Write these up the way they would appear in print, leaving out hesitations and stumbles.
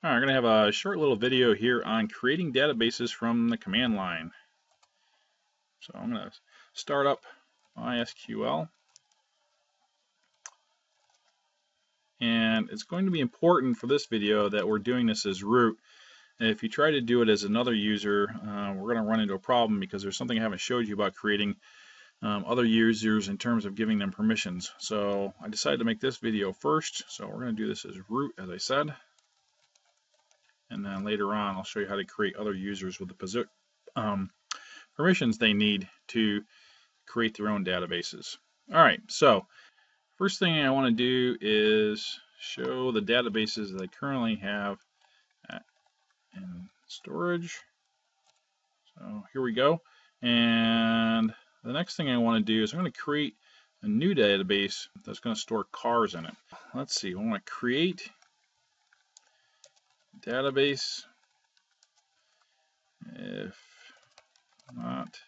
All right, I'm going to have a short little video here on creating databases from the command line. So I'm going to start up MySQL. And it's going to be important for this video that we're doing this as root. If you try to do it as another user, we're going to run into a problem because there's something I haven't showed you about creating other users in terms of giving them permissions. So I decided to make this video first. So we're going to do this as root, as I said. And then later on, I'll show you how to create other users with the permissions they need to create their own databases. All right, so first thing I want to do is show the databases that I currently have in storage. So here we go. And the next thing I want to do is I'm going to create a new database that's going to store cars in it. Let's see, I want to create database. If not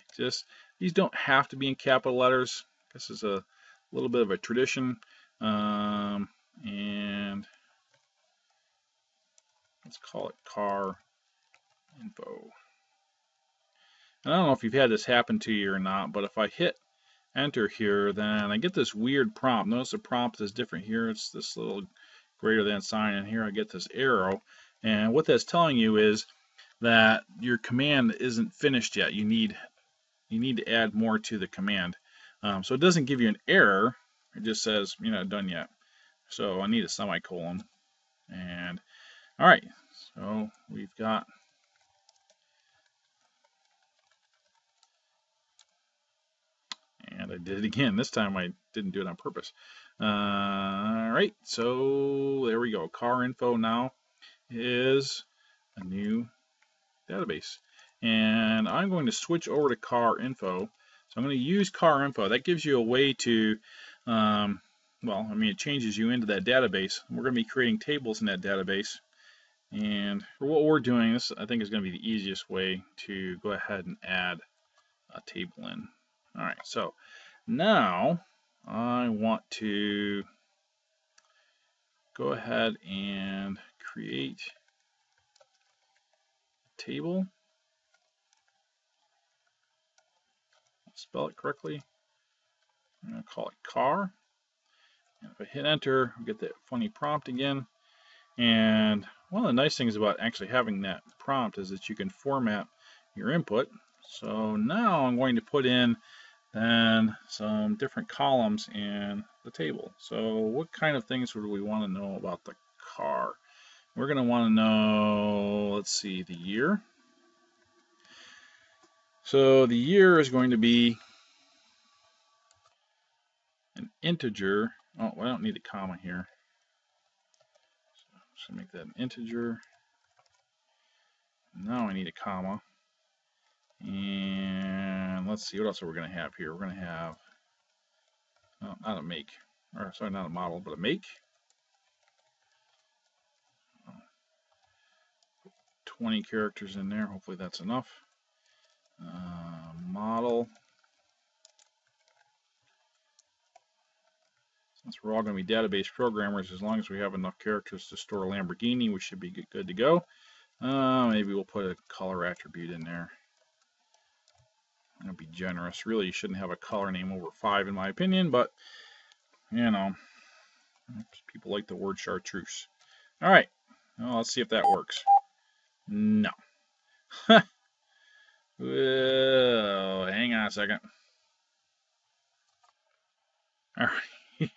exist, these don't have to be in capital letters. This is a little bit of a tradition. And let's call it car info. And I don't know if you've had this happen to you or not, but if I hit enter here, then I get this weird prompt. Notice the prompt is different here. It's this little greater than sign, and here I get this arrow. And what that's telling you is that your command isn't finished yet. You need to add more to the command. So it doesn't give you an error. It just says you're not done yet. So I need a semicolon. And all right, so we've got and I did it again. This time I didn't do it on purpose. All right, so there we go. Car info now is a new database. And I'm going to switch over to car info. So I'm going to use car info. That gives you a way to, it changes you into that database. We're going to be creating tables in that database. And for what we're doing, this I think is going to be the easiest way to go ahead and add a table in. All right, so now I want to go ahead and create a table. Spell it correctly. I'm going to call it car. And if I hit enter, we get that funny prompt again. And one of the nice things about actually having that prompt is that you can format your input. So now I'm going to put in then some different columns in the table. So what kind of things would we want to know about the car? We're going to want to know, let's see, the year. So the year is going to be an integer. Oh, I don't need a comma here. So make that an integer. Now I need a comma. And let's see, what else are we going to have here? We're going to have, not a make, or sorry, not a model, but a make. 20 characters in there. Hopefully that's enough. Model. Since we're all going to be database programmers, as long as we have enough characters to store a Lamborghini, we should be good to go. Maybe we'll put a color attribute in there. I'm going to be generous. Really, you shouldn't have a color name over 5 in my opinion, but, you know, people like the word chartreuse. All right, well, let's see if that works. No. Whoa, hang on a second. All right. You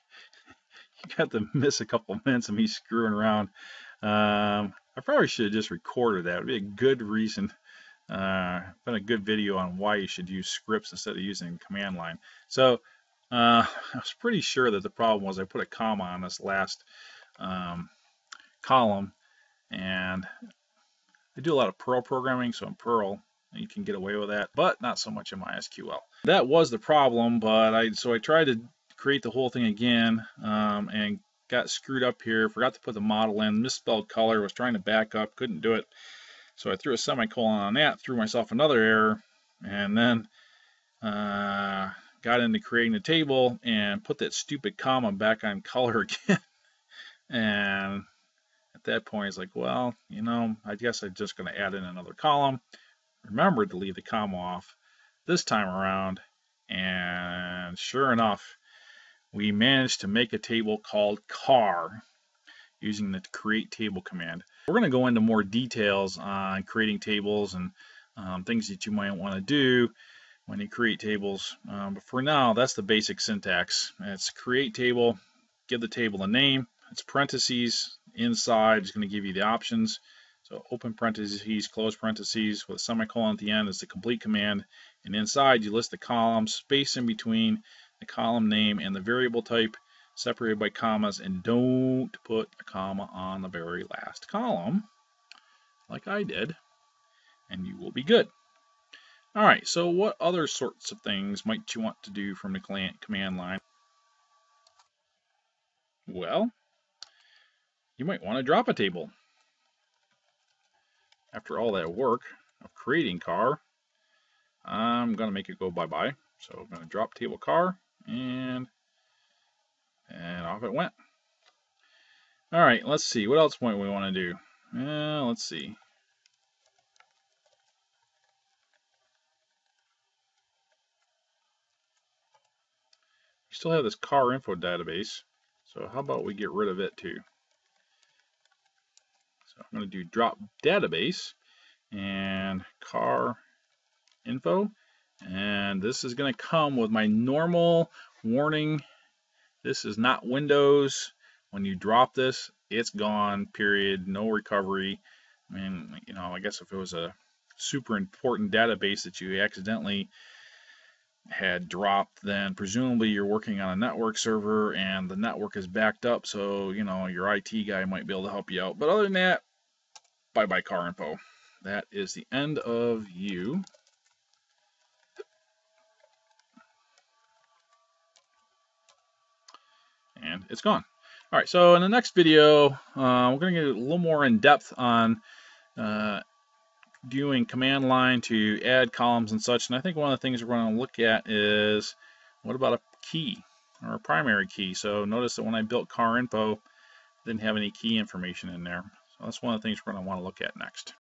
got to miss a couple minutes of me screwing around. I probably should have just recorded that. It would be a good reason. Been a good video on why you should use scripts instead of using command line. So I was pretty sure that the problem was I put a comma on this last column, and I do a lot of Perl programming, so in Perl you can get away with that, but not so much in MySQL. That was the problem, but I tried to create the whole thing again and got screwed up here. Forgot to put the model in, misspelled color, was trying to back up, couldn't do it. So I threw a semicolon on that, threw myself another error, and then got got into creating the table and put that stupid comma back on color again. And at that point, it's like, well, I guess I'm just going to add in another column. Remember to leave the comma off this time around. And sure enough, we managed to make a table called car using the create table command. We're going to go into more details on creating tables and things that you might want to do when you create tables. But for now, that's the basic syntax. It's create table, give the table a name. It's parentheses. Inside is going to give you the options. So open parentheses, close parentheses with a semicolon at the end is the complete command. And inside you list the columns, space in between the column name and the variable type separated by commas, and don't put a comma on the very last column like I did, and you will be good. All right, so what other sorts of things might you want to do from the command line? Well, you might want to drop a table. After all that work of creating car, I'm going to make it go bye-bye. So I'm going to drop table car, and off it went. All right, let's see. What else might we want to do? Let's see. You still have this car info database, so how about we get rid of it too? So I'm going to do drop database and car info, and this is going to come with my normal warning. This is not Windows. When you drop this, it's gone, period, no recovery. I mean, I guess if it was a super important database that you accidentally had dropped, then presumably you're working on a network server and the network is backed up, so your IT guy might be able to help you out. But other than that, bye-bye car info. That is the end of you. And it's gone. All right, so in the next video, we're going to get a little more in depth on doing command line to add columns and such. And I think one of the things we're going to look at is, what about a key or a primary key? So notice that when I built car info, it didn't have any key information in there. So that's one of the things we're going to want to look at next.